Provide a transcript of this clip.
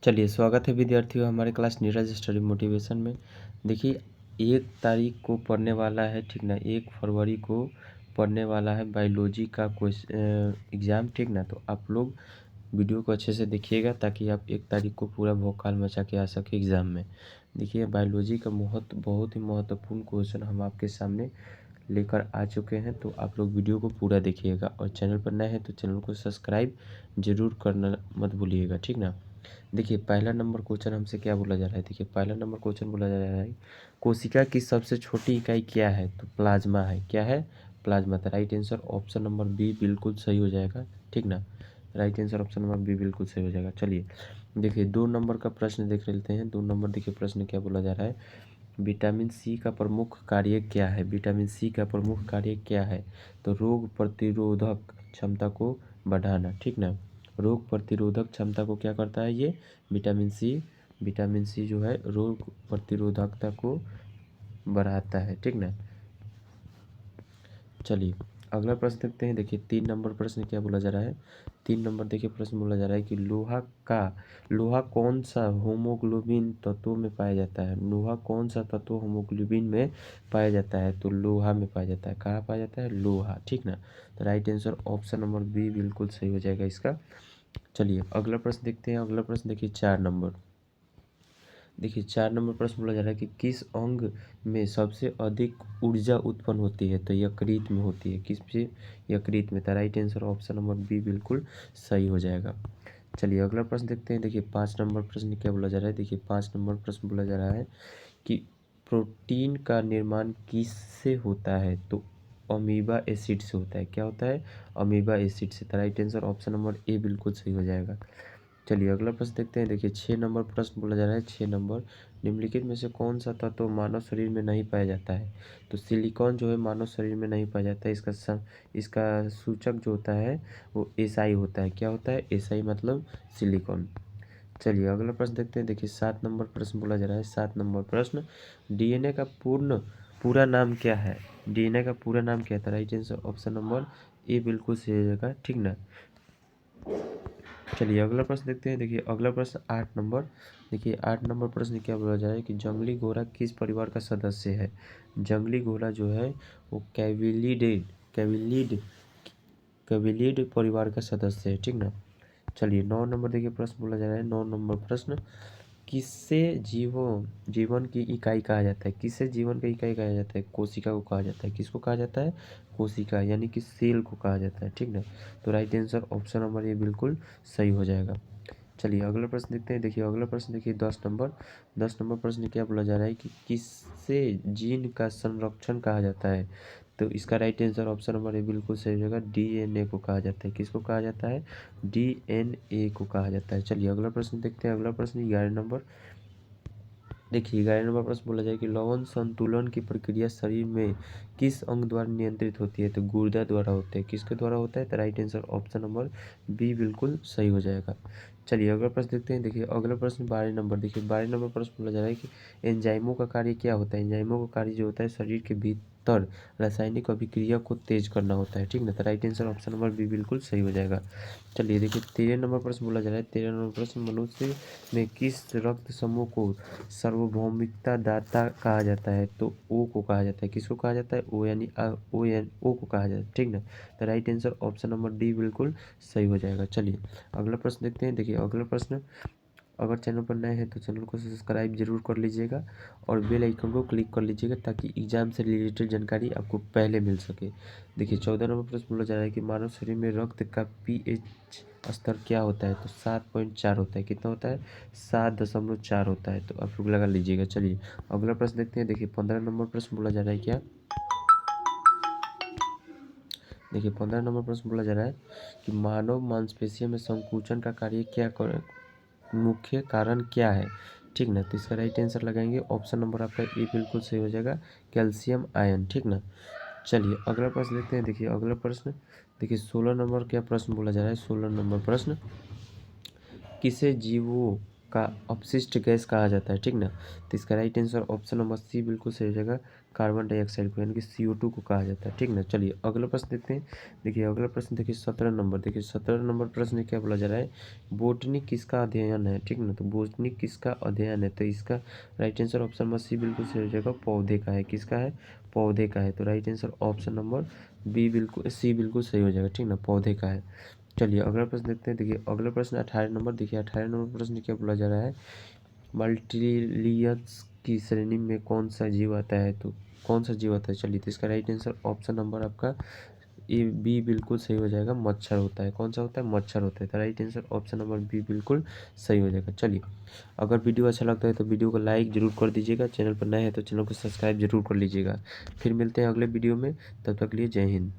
चलिए, स्वागत है विद्यार्थियों हमारे क्लास नीरज स्टडी मोटिवेशन में। देखिए, 1 तारीख को पढ़ने वाला है, ठीक ना, 1 फरवरी को पढ़ने वाला है बायोलॉजी का एग्ज़ाम, ठीक ना। तो आप लोग वीडियो को अच्छे से देखिएगा ताकि आप 1 तारीख को पूरा भौकाल मचा के आ सके एग्ज़ाम में। देखिए, बायोलॉजी का बहुत ही महत्वपूर्ण क्वेश्चन हम आपके सामने लेकर आ चुके हैं, तो आप लोग वीडियो को पूरा देखिएगा और चैनल पर नए हैं तो चैनल को सब्सक्राइब ज़रूर करना मत भूलिएगा, ठीक ना। देखिए, पहला नंबर क्वेश्चन हमसे क्या बोला जा रहा है। देखिए, पहला नंबर क्वेश्चन बोला जा रहा है, कोशिका की सबसे छोटी इकाई क्या है। तो प्लाज्मा है। क्या है? प्लाज्मा। तो right answer option number B बिल्कुल सही हो जाएगा, ठीक ना। Right answer option number B बिल्कुल सही हो जाएगा। चलिए, देखिए 2 नंबर का प्रश्न देख लेते हैं। 2 नंबर देखिए, प्रश्न क्या बोला जा रहा है, विटामिन सी का प्रमुख कार्य क्या है। विटामिन सी का प्रमुख कार्य क्या है। तो रोग प्रतिरोधक क्षमता को बढ़ाना, ठीक ना। रोग प्रतिरोधक क्षमता को क्या करता है ये विटामिन सी जो है रोग प्रतिरोधकता को बढ़ाता है, ठीक ना। चलिए, अगला प्रश्न देखते हैं। देखिए, 3 नंबर प्रश्न क्या बोला जा रहा है। 3 नंबर देखिए, प्रश्न बोला जा रहा है कि लोहा कौन सा होमोग्लोबिन तत्वों में पाया जाता है। लोहा कौन सा तत्व होमोग्लोबिन में पाया जाता है। तो लोहा में पाया जाता है। कहाँ पाया जाता है? लोहा, ठीक ना। तो right answer option number B बिल्कुल सही हो जाएगा इसका। चलिए, अगला प्रश्न देखते हैं। अगला प्रश्न देखिए, 4 नंबर। देखिए, 4 नंबर प्रश्न बोला जा रहा है कि किस अंग में सबसे अधिक ऊर्जा उत्पन्न होती है। तो यकृत में होती है। किस से? यकृत में। तो right answer option number B बिल्कुल सही हो जाएगा। चलिए, अगला प्रश्न देखते हैं। देखिए, 5 नंबर प्रश्न क्या बोला जा रहा है। देखिए, 5 नंबर प्रश्न बोला जा रहा है कि प्रोटीन का निर्माण किससे होता है। तो अमीबा एसिड से होता है। क्या होता है? अमीबा एसिड से। तो right answer option number A बिल्कुल सही हो जाएगा। चलिए, अगला प्रश्न देखते हैं। देखिए, 6 नंबर प्रश्न बोला जा रहा है। 6 नंबर, निम्नलिखित में से कौन सा तत्व मानव शरीर में नहीं पाया जाता है। तो सिलिकॉन जो है मानव शरीर में नहीं पाया जाता है। इसका सूचक जो होता है वो एसआई होता है। क्या होता है? एसआई मतलब सिलिकॉन। चलिए, अगला प्रश्न देखते हैं। देखिए, 7 नंबर प्रश्न बोला जा रहा है। 7 नंबर प्रश्न, डीएनए का पूरा नाम क्या है। डीएनए का पूरा नाम क्या था। Right answer option number A बिल्कुल सही हो जाएगा, ठीक ना। चलिए, अगला प्रश्न देखते हैं। देखिए, अगला प्रश्न 8 नंबर। देखिए, 8 नंबर प्रश्न क्या बोला जा रहा है कि जंगली घोड़ा किस परिवार का सदस्य है। जंगली घोड़ा जो है वो कैविलिड कैविलिड परिवार का सदस्य है, ठीक ना। चलिए, 9 नंबर देखिए, प्रश्न बोला जा रहा है। 9 नंबर प्रश्न, किससे जीवन की इकाई कहा जाता है। किससे जीवन की इकाई कहा जाता है। कोशिका को कहा जाता है। किसको कहा जाता है? कोशिका, यानी कि सेल को कहा जाता है, ठीक ना। तो राइट आंसर ऑप्शन नंबर ये बिल्कुल सही हो जाएगा। चलिए, अगला प्रश्न देखते हैं। देखिए, अगला प्रश्न देखिए, 10 नंबर। 10 नंबर प्रश्न क्या बोला जा रहा है कि किससे जीन का संरक्षण कहा जाता है। तो इसका right answer option number A बिल्कुल सही हो जाएगा। डीएनए को कहा जाता है। किसको कहा जाता है? डीएनए को कहा जाता है। चलिए, अगला प्रश्न देखते हैं। अगला प्रश्न 11 नंबर। देखिए, 11 नंबर प्रश्न बोला जाए कि लवण संतुलन की प्रक्रिया शरीर में किस अंग द्वारा नियंत्रित होती है। तो गुर्दा द्वारा होता है। किसके द्वारा होता है? तो right answer option number B बिल्कुल सही हो जाएगा। चलिए, अगला प्रश्न देखते हैं। देखिए, अगला प्रश्न 12 नंबर। देखिए, 12 नंबर प्रश्न बोला जा रहा है कि एंजाइमों का कार्य क्या होता है। एंजाइमों का कार्य जो होता है शरीर के भीतर रासायनिक अभिक्रिया को तेज करना होता है, ठीक ना। तो right answer option number B बिल्कुल सही हो जाएगा। चलिए, देखिए, 13 नंबर प्रश्न बोला जा रहा है। 13 नंबर प्रश्न, मनुष्य में किस रक्त समूह को सार्वभौमिकता दाता कहा जाता है। तो ओ को कहा जाता है। किसको कहा जाता है? ओ, यानी ओ को कहा जाता है, ठीक ना। तो right answer option number D बिल्कुल सही हो जाएगा। चलिए, अगला प्रश्न देखते हैं। देखिए, अगला प्रश्न, अगर चैनल पर नए हैं तो चैनल को सब्सक्राइब जरूर कर लीजिएगा और बेल आइकन को क्लिक कर लीजिएगा ताकि एग्जाम से रिलेटेड जानकारी आपको पहले मिल सके। देखिए, 14 नंबर प्रश्न बोला जा रहा है कि मानव शरीर में रक्त का पीएच स्तर क्या होता है। तो 7.4 होता है। कितना होता है? 7.4 होता है। तो आप लोग लगा लीजिएगा। चलिए, अगला प्रश्न देखते हैं। देखिए, 15 नंबर प्रश्न बोला जा रहा है क्या। देखिए, 15 नंबर प्रश्न बोला जा रहा है कि मानव मांसपेशियों में संकुचन का कार्य क्या कर मुख्य कारण क्या है, ठीक ना। तो इसका राइट आंसर लगाएंगे ऑप्शन नंबर आपका ए बिल्कुल सही हो जाएगा, कैल्शियम आयन, ठीक ना। चलिए, अगला प्रश्न देखते हैं। देखिए, अगला प्रश्न देखिए, 16 नंबर क्या प्रश्न बोला जा रहा है। 16 नंबर प्रश्न, किसे जीवों का अपशिष्ट गैस कहा जाता है, ठीक ना। तो इसका right answer option number C बिल्कुल सही हो जाएगा, कार्बन डाइऑक्साइड को, यानी कि CO2 को कहा जाता है, ठीक ना। चलिए अगला प्रश्न देखते हैं। देखिए अगला प्रश्न देखिए 17 नंबर। देखिए 17 नंबर प्रश्न में क्या बोला जा रहा है, बोटनी किसका अध्ययन है, ठीक ना। तो बोटनी किसका अध्ययन है, तो इसका right answer option number C बिल्कुल सही हो जाएगा, पौधे का है। किसका है, पौधे का है। तो right answer option number B बिल्कुल सी बिल्कुल सही हो जाएगा, ठीक ना, पौधे का है। चलिए अगला प्रश्न देखते हैं। देखिए अगला प्रश्न 18 नंबर। देखिए 18 नंबर प्रश्न क्या बोला जा रहा है, मल्टीलियस की श्रेणी में कौन सा जीव आता है, तो कौन सा जीव आता है। चलिए तो इसका राइट आंसर ऑप्शन नंबर आपका ए बी बिल्कुल सही हो जाएगा, मच्छर होता है। कौन सा होता है, मच्छर होता है। तो right answer option number B बिल्कुल सही हो जाएगा। चलिए अगर वीडियो अच्छा लगता है तो वीडियो को लाइक जरूर कर दीजिएगा, चैनल पर नए हैं तो चैनल को सब्सक्राइब जरूर कर लीजिएगा। फिर मिलते हैं अगले वीडियो में, तब तक के लिए जय हिंद।